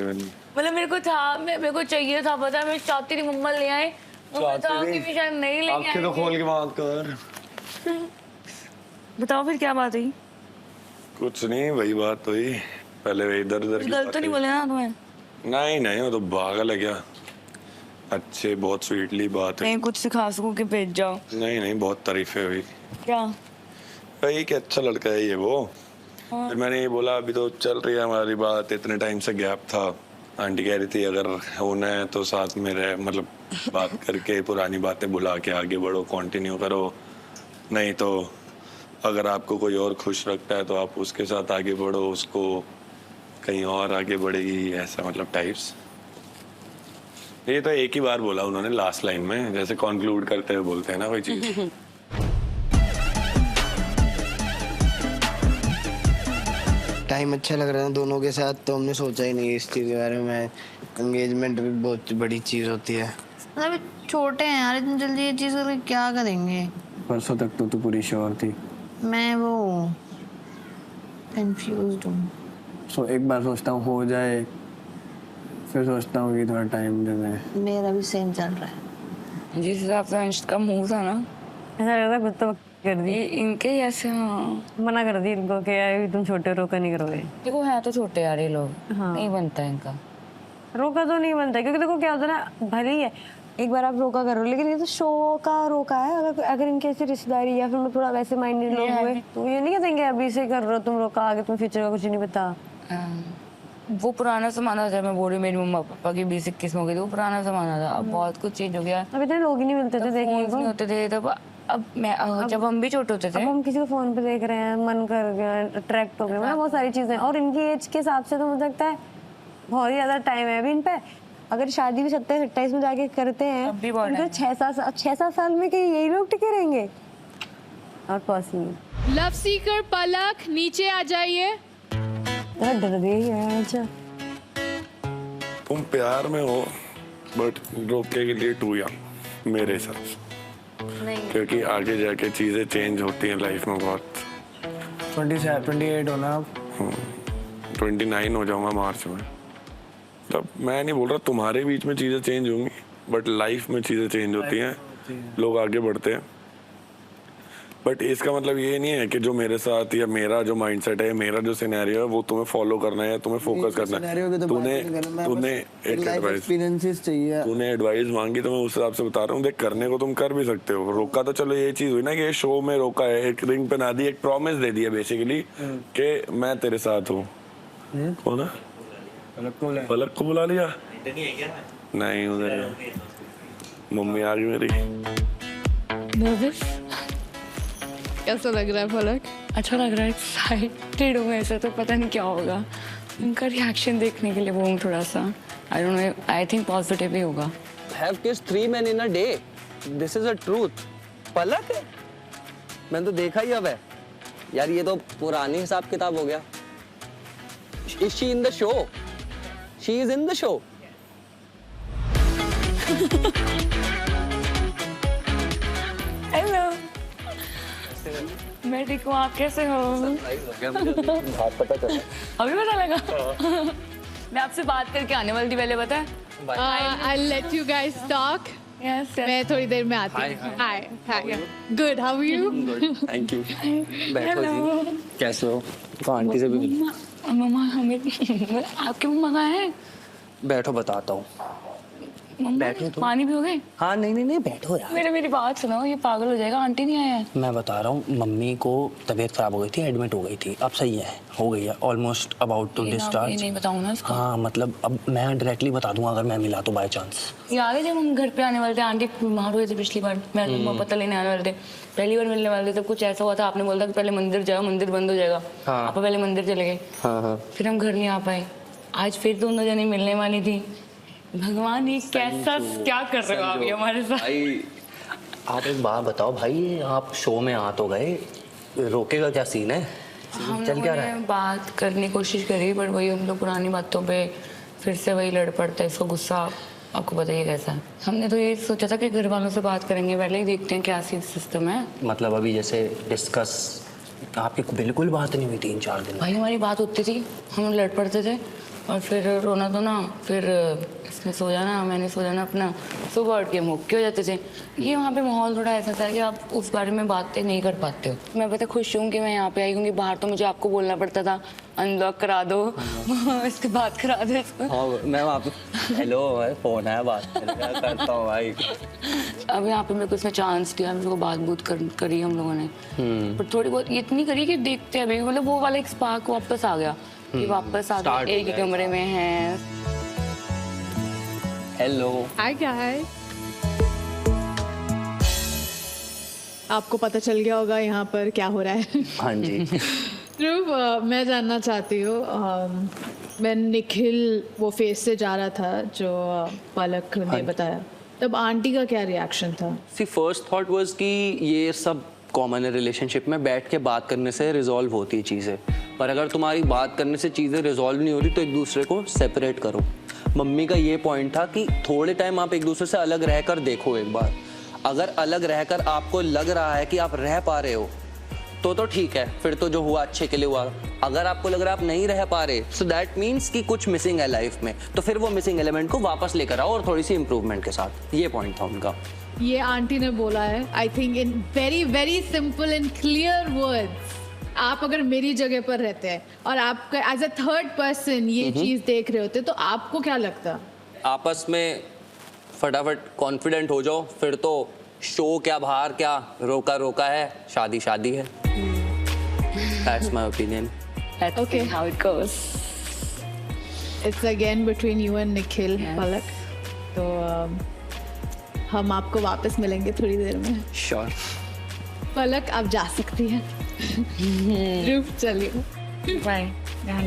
मतलब मेरे को था, मेरे को चाहिए था, पता है मैं चाहती थी मम्मा ले आए, शायद नहीं लेके आंखें तो खोल के बात कर। बताओ फिर क्या बात हुई? कुछ नहीं, वही बात हुई, पहले इधर उधर की गलत तो नहीं बोले ना तुम्हें? नहीं नहीं, वो तो पागल है क्या, अच्छे बहुत स्वीटली बात है। नहीं कुछ सिखा सकूं कि भेज जाओ? नहीं नहीं, बहुत तारीफें हुई। क्या भाई कि अच्छा लड़का है ये वो। फिर मैंने ये बोला अभी तो चल रही है हमारी बात, इतने टाइम से गैप था, आंटी कह रही थी अगर होना है तो साथ में रहे, मतलब बात करके पुरानी बातें भुला के आगे बढ़ो, कंटिन्यू करो, नहीं तो अगर आपको कोई और खुश रखता है तो आप उसके साथ आगे बढ़ो, उसको कहीं और आगे बढ़ेगी, ऐसा मतलब टाइप्स। ये तो एक ही बार बोला उन्होंने लास्ट लाइन में, जैसे कंक्लूड करते हुए बोलते हैं ना कोई चीज। टाइम अच्छा लग रहा है दोनों के साथ, तो हमने सोचा ही नहीं इस चीज़ के बारे में। एंगेजमेंट भी बहुत बड़ी चीज़ होती है। मतलब छोटे हैं यार, इतनी जल्दी ये चीज़ करके क्या करेंगे? परसों तक तो तू पूरी श्योर थी। मैं वो कंफ्यूज्ड हूँ। सो एक बार सोचता हूँ हो जाए, फिर सोचता हूँ कि थोड़ा टाइम दे दें। मेरा भी सेम चल रहा है। जिस हिसाब से अंश का मुंह था ना, ऐसा लग रहा है तो कर दी इनके ऐसे, हाँ मना कर दी इनको कि यार तुम छोटे रोका नहीं करोगे। देखो है तो छोटे यार ये लोग, हाँ। नहीं बनता है इनका। रोका तो नहीं बनता, क्योंकि देखो क्या होता है ना, भले ही है एक बार आप रोका करो, लेकिन ये तो शो का रोका है। अगर इनके ऐसी रिश्तेदारी या फिर थोड़ा वैसे माइंडेड लोग हुए तो ये नहीं कहते अभी से कर रहे हो तुम, रोका आगे तुम फ्यूचर का कुछ नहीं पता। वो पुराना जमाना था, मैं बोल रही मेरी मम्मा पापा की 20-21 में हो गई थी, वो पुराना जमाना था। अब बहुत कुछ चेंज हो गया, अब इतने लोग ही नहीं मिलते थे देखने को, नहीं होते थे तब। अब मैं जब हम भी छोटे होते थे, अब हम किसी को फोन पे देख रहे हैं, मन कर गया, अट्रैक्ट हो गए, मतलब बहुत सारी चीजें। और इनकी एज के हिसाब से तो मुझे लगता है बहुत ही ज्यादा टाइम है अभी इन पे। अगर शादी भी 27-28 में जाके करते हैं तो 6-7 साल में कहीं यही लोग टिके रहेंगे? और पॉसिबल। लव सीकर पलक नीचे आ जाइए। डर गई है। अच्छा तुम प्यार में हो, बट रोके के लिए टू यंग मेरे हिसाब से, क्योंकि आगे जाके चीजें चेंज होती हैं लाइफ में बहुत। 28 होना आप? 29 हो जाऊंगा मार्च में। तब मैं नहीं बोल रहा तुम्हारे बीच में चीजें चेंज होंगी, बट लाइफ में चीजें चेंज होती हैं, लोग आगे बढ़ते हैं। बट इसका मतलब ये नहीं है कि जो मेरे साथ या मेरा जो माइंडसेट है, मेरा जो सिनेरियो है वो तुम्हें फॉलो करना है, तुम्हें फोकस करना है। तूने एक्सपीरियंसेस चाहिए, तूने एडवाइस मांगी तो मैं उस हिसाब से बता रहा हूँ। देख करने को तुम कर भी सकते हो, रोका तो चलो ये चीज हुई ना कि ये शो में रोका है, एक रिंग पहना दी, एक प्रॉमिस दे दिया बेसिकली कि मैं तेरे साथ हूँ। कौन है? पलक को बुला लिया? नहीं उधर मम्मी आ गई मेरी। नर्वस कैसा लग रहा है पलक? अच्छा लग रहा है, एक्साइटेड हूँ। ऐसा तो पता नहीं क्या होगा, उनका रिएक्शन देखने के लिए वो हूँ थोड़ा सा। I don't know, I think positive ही होगा। Have kissed 3 men in a day. This is a truth. पलक है, मैंने तो देखा ही अब है यार, ये तो पुरानी हिसाब किताब हो गया। Is she in the show? She is in the show. Hello, मैं ठीक हूँ, आप कैसे हो? पता चला अभी पता लगा? मैं आपसे बात करके आने वाली थी पहले, पता है? I'll let you guys talk. Yes, मैं थोड़ी देर में आती हूँ. Hi hi. Good, how are you? Thank you. बैठो जी. कैसे हो? तो आंटी से भी मिलो. मम्मा हमें आपके मम्मा कहाँ है? बैठो बताता हूँ. मम्मा बैठो तो. पानी पियोगे? हाँ नहीं बैठो यार. मेरी बात सुनो, ये पागल हो जाएगा, आंटी नहीं आया है. मैं बता रहा हूँ, मम्मी को तबीयत खराब हो गई थी, एडमिट हो गई थी. अब सही है, हो गई है, ऑलमोस्ट अबाउट टू ये डिस्चार्ज. नहीं बताऊँ ना इसको. हाँ मतलब अब मैं डायरेक्टली बता दूंगा अगर मैं मिला तो बाय चांस. याद है जब हम घर पे आने वाले थे, आंटी बीमार हुए थे पिछली बार, मैं पता लेने आने वाले थे, पहली बार मिलने वाले थे, तब कुछ ऐसा हुआ था, आपने बोला था कि पहले मंदिर जाओ, मंदिर बंद हो जाएगा. हाँ. आप पहले मंदिर चले गए. हाँ. फिर हम घर नहीं आ पाए. आज फिर दोनों जने मिलने वाली थी. भगवान ये कैसा क्या कर रहे हो आप ये हमारे साथ? भाई आप एक बात बताओ भाई, आप शो में आ तो गए, रोकेगा क्या सीन है? हम चल क्या लोगों रहा ने है? बात करने की कोशिश करी, बट वही हम लोग पुरानी बातों पे फिर से वही लड़ पड़ता है. इसको गुस्सा आपको बताइए कैसा है. हमने तो ये सोचा था कि घर वालों से बात करेंगे, पहले ही देखते हैं क्या सिस्टम है. मतलब अभी जैसे डिस्कस आपकी बिल्कुल बात नहीं हुई 3-4 दिन. भाई हमारी बात होती थी, हम लड़ पड़ते थे, और फिर रोना तो ना, फिर इसने सो जाना, मैंने सो जाना अपना, सुबह उठ के मुक्के हो जाते थे. ये वहाँ पे माहौल थोड़ा ऐसा था कि आप उस बारे में बातें नहीं कर पाते हो. मैं पता खुश हूँ कि मैं यहाँ पे आई, क्योंकि बाहर तो मुझे आपको बोलना पड़ता था अनब्लॉक करा दो, इसके बाद करा दो इसको. हाँ मैं वहाँ पे हेलो फोन है, बात करता हूँ भाई. अब यहाँ पे मेरे को इसने चांस दिया, मेरे को बात करी हम लोगों ने, पर थोड़ी बहुत इतनी करी कि देखते हैं, मतलब वो वाला एक स्पार्क वापस आ गया कि वापस आ गए, एक ही कमरे में हैं. हेलो. हाय क्या है? आपको पता चल गया होगा यहाँ पर क्या हो रहा है. हाँ जी. ध्रुव, मैं जानना चाहती हूँ, मैं निखिल वो फेस से जा रहा था जो पलक ने बताया, तब आंटी का क्या रिएक्शन था? सी फर्स्ट थॉट वाज कि ये सब कॉमन है, रिलेशनशिप में बैठ के बात करने से रिजॉल्व होती है चीज़ें, पर अगर तुम्हारी बात करने से चीज़ें रिजॉल्व नहीं हो रही तो एक दूसरे को सेपरेट करो. मम्मी का ये पॉइंट था कि थोड़े टाइम आप एक दूसरे से अलग रहकर देखो एक बार. अगर अलग रहकर आपको लग रहा है कि आप रह पा रहे हो तो ठीक है, फिर तो जो हुआ अच्छे के लिए हुआ. अगर आपको लग रहा है आप नहीं रह पा रहे, सो दैट मीन्स कि कुछ मिसिंग है लाइफ में, तो फिर वो मिसिंग एलिमेंट को वापस लेकर आओ और थोड़ी सी इंप्रूवमेंट के साथ. ये पॉइंट था उनका. ये आंटी ने बोला है, I think in very very simple and clear words. आप अगर मेरी जगह पर रहते हैं और आप एज अ थर्ड पर्सन ये चीज देख रहे होते तो आपको क्या लगता? आपस में फटाफट कॉन्फिडेंट हो जाओ, फिर तो शो क्या बाहर क्या, रोका रोका है, शादी शादी है. That's my opinion. Let's Okay. see how it goes. It's again between you and Nikhil, पलक. तो हम आपको वापस मिलेंगे थोड़ी देर में. Sure. पलक आप जा सकती हैं. ध्रुव चलिए. Bye.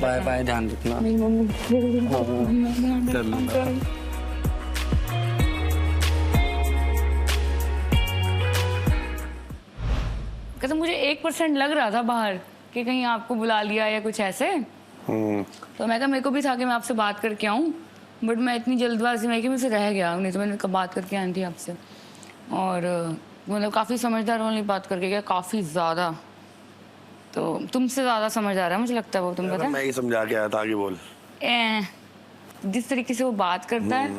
बाय बाय, ध्यान रखना. कर लूंगा. कहते मुझे 1% लग रहा था बाहर कि कहीं आपको बुला लिया या कुछ ऐसे. तो मैं कहा मेरे को भी था कि मैं आपसे बात करके आऊँ, बट मैं इतनी जल्दबाजी में कि मुझसे रह गया, नहीं तो मैंने कब बात करके आई थी आपसे. और मतलब काफ़ी समझदार वाली बात करके गया, काफ़ी ज़्यादा. तो तुमसे ज़्यादा समझदार है मुझे लगता है वो. तुम पता मैं ही समझा के आया था, आगे बोल. जिस तरीके से वो बात करता है,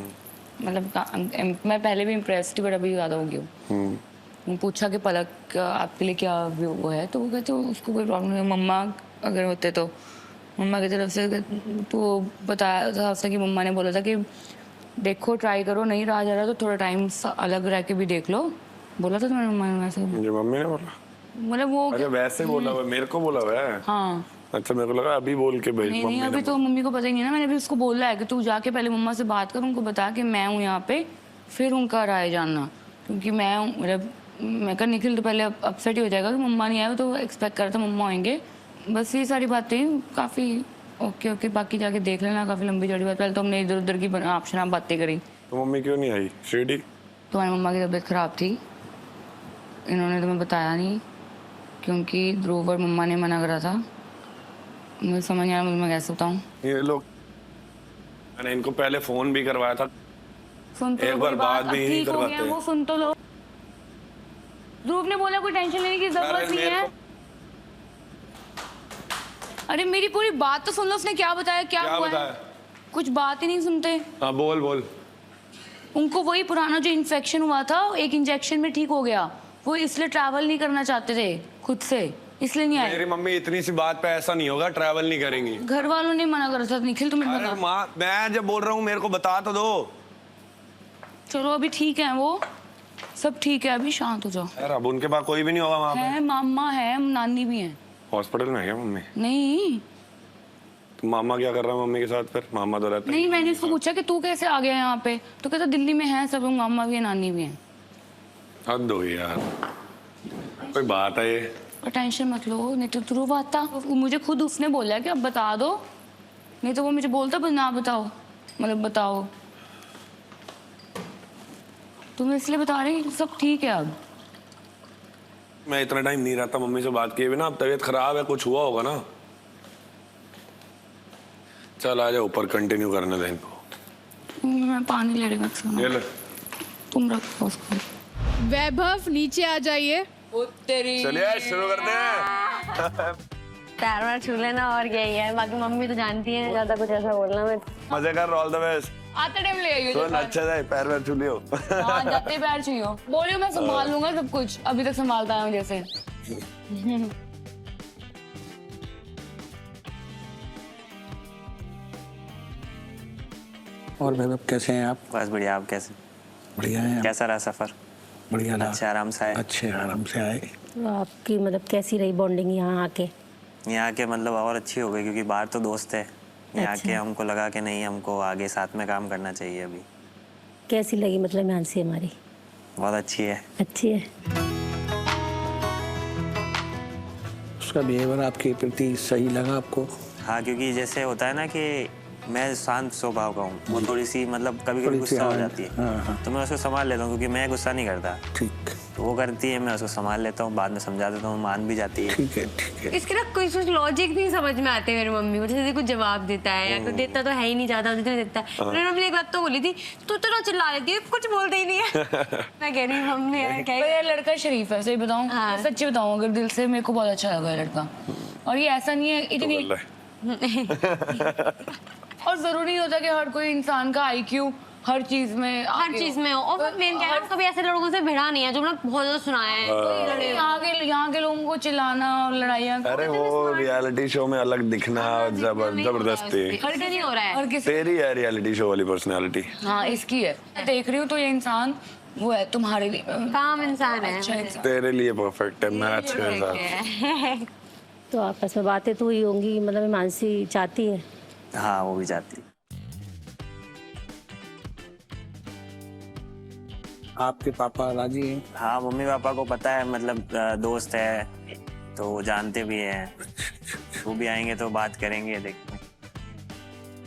मतलब मैं पहले भी इम्प्रेस थी, बट अभी ज़्यादा हो गई हूँ. पूछा कि पलक आपके लिए क्या वो है, तो वो कहते उसको कोई प्रॉब्लम नहीं. मम्मा अगर होते तो मम्मा की तरफ से तो बताया था उसने कि मम्मा ने बोला था कि देखो ट्राई करो, नहीं रहा जा रहा तो थोड़ा टाइम अलग रह के भी देख लो. बोला था तुम्हारी मम्मा ने वैसे? मुझे मम्मी ने बोला. मतलब वो अच्छा वैसे बोला हुआ, मेरे को बोला हुआ है. हाँ. अच्छा मेरे को लगा अभी बोल के भेज. नहीं अभी तो मम्मी को पता ही नहीं ना. मैंने भी उसको बोला है कि तू जाके पहले मम्मा से बात कर, उनको बता कि मैं हूँ यहाँ पे, फिर उनका राय जानना. क्योंकि मैं मतलब मैं कहा निखिल तो पहले अपसेट ही हो जाएगा कि मम्मा नहीं आए, तो एक्सपेक्ट कर रहा था मम्मा आएंगे. बस ये सारी बातें काफ़ी ओके. बाकी जाके देख लेना, काफ़ी लंबी चौड़ी बात. पहले तो हमने इधर उधर की ऑप्शन आप बातें करी. तो मम्मी क्यों नहीं आई? शिरडी तुम्हारी मम्मा की तबीयत ख़राब थी, इन्होंने तुम्हें बताया नहीं क्योंकि ध्रुव और मम्मा ने मना करा था. मुझे समझ नहीं आ रहा मैं कैसे बताऊँ. ये लोग, मैंने इनको पहले फोन भी करवाया था, सुन तो एक बार बात भी नहीं करवाते. वो सुन तो लो. ध्रुव ने बोला कोई टेंशन लेने की जरूरत नहीं है. अरे मेरी पूरी बात तो सुन लो. उसने क्या बताया, क्या हुआ है? कुछ बात ही नहीं सुनते. हाँ बोल बोल. उनको वही पुराना जो इन्फेक्शन हुआ था एक इंजेक्शन में ठीक हो गया, वो इसलिए ट्रैवल नहीं करना चाहते थे खुद से, इसलिए नहीं आए। मेरी मम्मी इतनी सी बात पे ऐसा नहीं होगा, ट्रैवल नहीं करेंगी। घर वालों ने मना करा था। निखिल तुम्हें अरे बता, माँ, मैं जब बोल रहा हूँ मेरे को बता तो दो। चलो अभी ठीक है, वो सब ठीक है, अभी शांत हो जाओ। यार अब उनके पास कोई भी नहीं होगा वहाँ पे? है मामा है, नानी भी है। हॉस्पिटल में है क्या मम्मी? नहीं तो मामा क्या कर रहा है मम्मी के साथ फिर? मामा तो रहता नहीं, मैंने इसको पूछा कि तू कैसे आ गया यहाँ पे, तो कहता दिल्ली में है सब लोग, मामा भी है नानी भी है। हद हो गई यार, कोई बात है ये? और टेंशन मत लो, नहीं तो ध्रुव आता, मुझे खुद उसने बोला कि अब बता दो, नहीं तो वो मुझे बोलता बस ना बताओ, मतलब बताओ। तुम इसलिए बता रहे हैं सब ठीक है अब। मैं इतना टाइम नहीं रहता मम्मी से बात किए बिना, अब तबीयत खराब है, कुछ हुआ होगा ना। चल आ जाओ ऊपर, कंटिन्यू करने दे इनको। मैं पानी ले रही ये ले। तुम रखो उसको। वैभव नीचे आ जाइए। चलिए शुरू करते हैं। पैर वार छू लेना और यही है, बाकी मम्मी तो जानती है ज्यादा कुछ ऐसा बोलना मत। मजे कर, ऑल द बेस्ट। आते टाइम ले आइयो। तो अच्छा जाए, पैर वैर छू लियो। हाँ जाते पैर छुइयो, बोलियो मैं संभाल लूंगा सब कुछ, अभी तक संभालता है जैसे। और वैभव कैसे हैं आप? बस बढ़िया, आप कैसे? बढ़िया हैं। कैसा रहा सफर? बढ़िया रहा। अच्छे आराम से आए? अच्छे आराम से आए। तो आपकी मतलब कैसी रही बॉन्डिंग यहाँ आके? यहाँ के मतलब और अच्छी हो गई, क्योंकि बाहर तो दोस्त है, यहाँ के हमको लगा कि नहीं, हमको आगे साथ में काम करना चाहिए। अभी कैसी लगी मतलब मानसी हमारी? बहुत अच्छी है। अच्छी है। उसका बिहेवियर आपके प्रति सही लगा आपको? हाँ, क्योंकि जैसे होता है ना कि मैं शांत स्वभाव का हूँ, वो थोड़ी सी मतलब कभी कभी गुस्सा हो जाती है। हाँ। तो मैं उसको संभाल लेता हूँ, क्योंकि मैं गुस्सा नहीं करता। ठीक। तो वो करती है, मैं उसको संभाल लेता हूँ, बाद में समझा देता हूँ, मान भी जाती है। ठीक है, ठीक है। इसके ना कुछ लॉजिक नहीं समझ में आते मेरी मम्मी को, जैसे कुछ जवाब देता है या कुछ देता तो है ही नहीं, ज्यादा देता है। मेरी मम्मी ने एक बात तो बोली थी, तू तो ना चिल्ला लेती है, कुछ बोलते ही नहीं है। मैं कह रही हूँ मम्मी यार लड़का शरीफ है, सही बताऊँ, सच्ची बताऊँ, अगर दिल से मेरे को बहुत अच्छा लगा लड़का। और ये ऐसा नहीं है इतनी और जरूरी नहीं होता कि हर कोई इंसान का IQ हर चीज में हो। और मेन क्या है, कभी ऐसे लोगों से भिड़ा नहीं है जो मैंने बहुत ज्यादा सुना है। यहाँ के लोगों को चिल्लाना और लड़ाइयाँ। अरे वो रियलिटी शो में अलग दिखना जबरदस्ती। हर किसी हो रहा है। तेरी है रियलिटी शो वाली पर्सनालिटी। हाँ इसकी है, देख रही हूँ तो ये इंसान वो है तुम्हारे लिए काम इंसान है। अच्छा तेरे लिए परफेक्ट है, मैच के साथ। तो आपस में बातें तो हुई होंगी, मतलब मानसी चाहती है? हाँ वो भी चाहती है। आपके पापा राजी हैं? हाँ, मम्मी पापा को पता है, मतलब दोस्त है तो वो जानते भी हैं। वो भी आएंगे तो बात करेंगे, देखते हैं।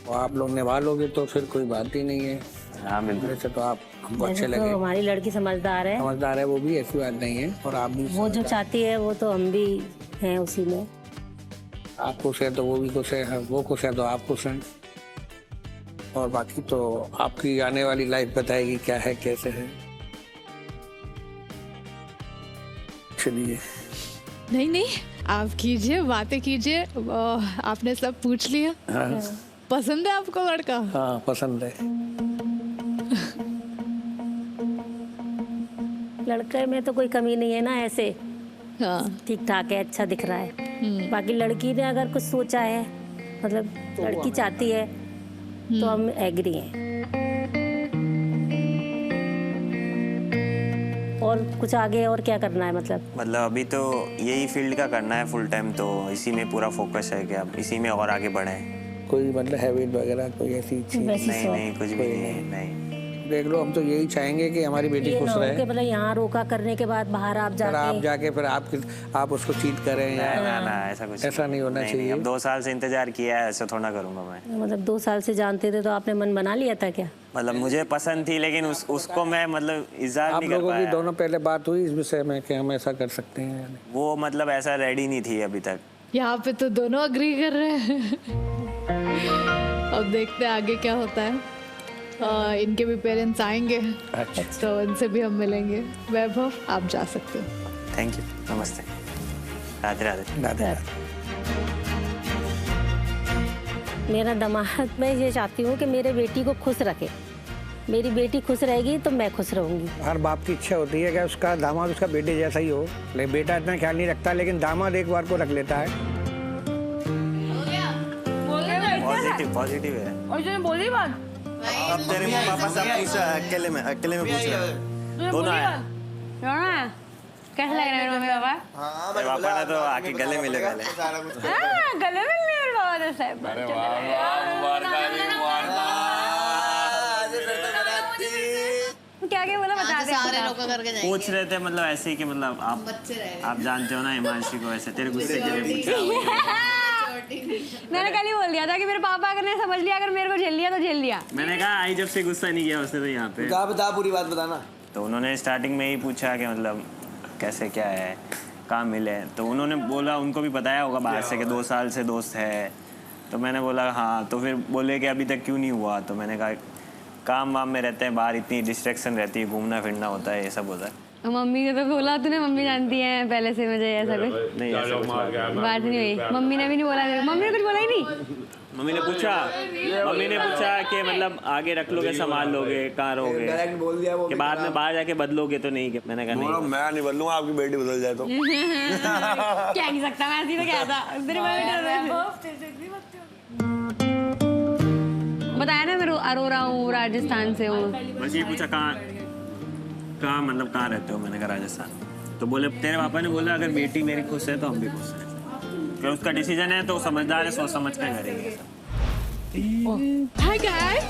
तो आप लोग निभा लोगे तो फिर कोई बात ही नहीं है। हाँ बिल्कुल। वैसे तो आप हमको अच्छे लगे। तो हमारी लड़की समझदार है। समझदार है वो भी, ऐसी बात नहीं है। और आप भी वो जो चाहती है वो तो हम भी हैं उसी में। आप खुश है तो वो भी खुश है, वो खुश है तो आप खुश हैं। और बाकी तो आपकी आने वाली लाइफ बताएगी क्या है कैसे है। चलिए। नहीं, आप कीजिए, बातें कीजिए। आपने सब पूछ लिया। हाँ। पसंद है आपको लड़का? हाँ पसंद है। लड़के में तो कोई कमी नहीं है ना, ऐसे ठीक ठाक है, अच्छा दिख रहा है। बाकी लड़की ने अगर कुछ सोचा है, मतलब लड़की चाहती है तो हम एग्री हैं। और कुछ आगे और क्या करना है मतलब अभी तो यही फील्ड का करना है फुल टाइम, तो इसी में पूरा फोकस है कि अब इसी में और आगे बढ़े। कोई मतलब हैबिट वगैरह कोई ऐसी चीज? नहीं, कुछ भी नहीं। देख लो, हम तो यही चाहेंगे कि हमारी बेटी खुश रहे। मतलब यहाँ रोका करने के बाद बाहर आप जाके फिर आप उसको चीट करें ना, ऐसा कुछ ऐसा नहीं होना चाहिए। अब 2 साल से इंतजार किया है, ऐसा थोड़ा करूंगा मैं। मतलब 2 साल से जानते थे तो आपने मन बना लिया था क्या? मतलब मुझे पसंद थी, लेकिन उसको मैं मतलब इज़हार नहीं कर पाया। आप लोगों की दोनों पहले बात हुई इस विषय में कि हम ऐसा कर सकते हैं? वो मतलब ऐसा रेडी नहीं थी अभी तक। यहाँ पे तो दोनों अग्री कर रहे हैं। अब देखते हैं आगे क्या होता है। इनके भी पेरेंट्स आएंगे। अच्छा। तो इनसे भी हम मिलेंगे। वैभव आप जा सकते हो। थैंक यू, नमस्ते, राधे राधे। राधे। मेरा दिमाग में ये चाहती हूँ कि मेरे बेटी को खुश रखे, मेरी बेटी खुश रहेगी तो मैं खुश रहूंगी। हर बाप की इच्छा होती है कि उसका दामाद उसका बेटे जैसा ही हो, लेकिन बेटा इतना ख्याल नहीं रखता, लेकिन दामाद एक बार को रख लेता है। पॉजिटिव पॉजिटिव है। और जो बोली बात अब तेरे पापा से पूछा, अकेले में पूछ रहा है। दोनों आया। कैसा लग रहा है मेरे मम्मी पापा? मेरे पापा ने तो आके गले मिले पहले। गले मिल लिए मेरे पापा ने साहब। क्या क्या बोला बता दे। सारे लोग करके जाएंगे। पूछ रहे थे मतलब ऐसे ही कि मतलब आप जानते हो ना हिमांशी को, ऐसे तेरे गुस्से के लिए पूछा। मैंने कल ही बोल दिया था कि मेरे पापा अगर ने समझ लिया, अगर मेरे को झेल लिया तो झेल लिया। मैंने कहा आई जब से गुस्सा नहीं किया उसने तो यहाँ पे। बता पूरी बात बताना। तो उन्होंने स्टार्टिंग में ही पूछा कि मतलब कैसे क्या है, कहाँ मिले। तो उन्होंने बोला उनको भी बताया होगा बाहर से कि 2 साल से दोस्त है। तो मैंने बोला हाँ। तो फिर बोले कि अभी तक क्यों नहीं हुआ। तो मैंने कहा काम वाम में रहते हैं, बाहर इतनी डिस्ट्रैक्शन रहती है, घूमना फिरना होता है, ये सब होता है। मम्मी ने तो बोला, तूने मम्मी जानती है पहले से मुझे ऐसा कुछ नहीं ऐसा कुछ बात नहीं हुई। मम्मी ने भी नहीं बोला मेरे को। मम्मी ने कुछ बोला ही नहीं। मम्मी ने पूछा कि मतलब आगे रख लोगे, संभाल लोगे, कहाँ रहोगे, डायरेक्ट बोल दिया वो कि बाद में बाहर जाके बदलोगे तो नहीं। मैंने कहा नहीं, मैं नहीं बदलूंगा, आपकी बेटी बदल जाए तो। क्या नहीं सकता, मैं ऐसी तो क्या था। बताया ना मैं अरोरा हूँ, राजस्थान से हूँ। बस ये पूछा कहाँ मतलब कहाँ रहते हो। मैंने कहा राजस्थान। तो बोले तेरे पापा ने बोला अगर बेटी मेरी खुश है तो हम भी खुश हैं, कि उसका डिसीजन है तो समझदार है, सोच समझ कर करेंगे। हाय गाइस,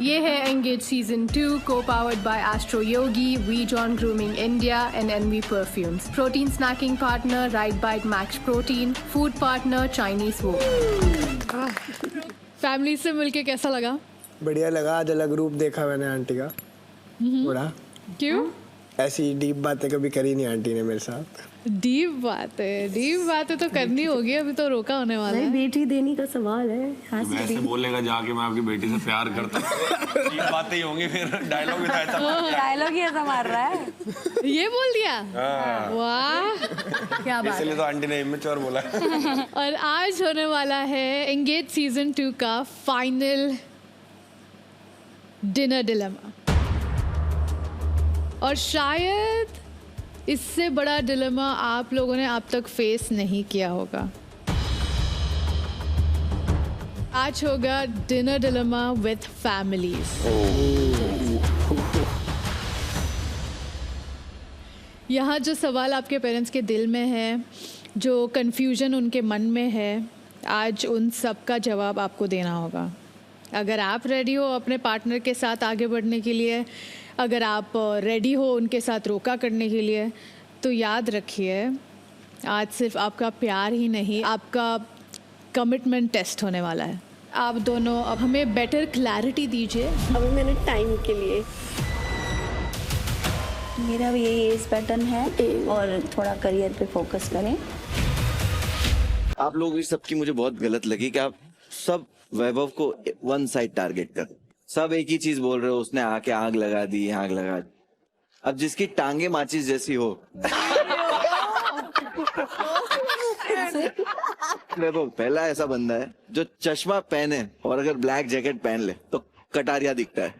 ये है engage season 2 co-powered by Astro Yogi, VJohn Grooming India and NV Perfumes. Protein snacking partner Right Bite Max Protein. Food partner Chinese Wok. Family से मिलके कैसा लगा? बढ़िया लगा। आज अलग रूप देखा मैंने आंटी का थोड़ा। क्यों? ऐसी डीप बातें कभी करी नहीं आंटी ने मेरे साथ। डीप बातें तो करनी होगी, अभी तो रोका होने वाला है। बेटी देने का सवाल है। वैसे बोलेगा जाके मैं आपकी बेटी से प्यार करता हूँ, ये बातें ही होंगी। फिर डायलॉग भी था ऐसा, डायलॉग ही ऐसा मार रहा है। ये बोल दिया? वाह क्या बात इसलिए है। तो आंटी ने इमेच्योर बोला। और आज होने वाला है एंगेज सीजन 2 का फाइनल डिनर डिलेमा, और शायद इससे बड़ा डिलेमा आप लोगों ने अब तक फेस नहीं किया होगा। आज होगा डिनर डिलेमा विद फैमिलीज। यहाँ जो सवाल आपके पेरेंट्स के दिल में है, जो कंफ्यूजन उनके मन में है, आज उन सब का जवाब आपको देना होगा। अगर आप रेडी हो अपने पार्टनर के साथ आगे बढ़ने के लिए, अगर आप रेडी हो उनके साथ रोका करने के लिए, तो याद रखिए आज सिर्फ आपका प्यार ही नहीं, आपका कमिटमेंट टेस्ट होने वाला है। आप दोनों अब हमें बेटर क्लैरिटी दीजिए। अभी मैंने टाइम के लिए, मेरा भी यही एज पैटर्न है और थोड़ा करियर पे फोकस करें। आप लोग इस सबकी मुझे बहुत गलत लगी कि आप सब वैभव को वन साइड टारगेट कर, सब एक ही चीज बोल रहे हो, उसने आके आग लगा दी, आग लगा दी। अब जिसकी टांगे माचिस जैसी हो, वैभव पहला ऐसा बंदा है जो चश्मा पहने और अगर ब्लैक जैकेट पहन ले तो कटारिया दिखता है।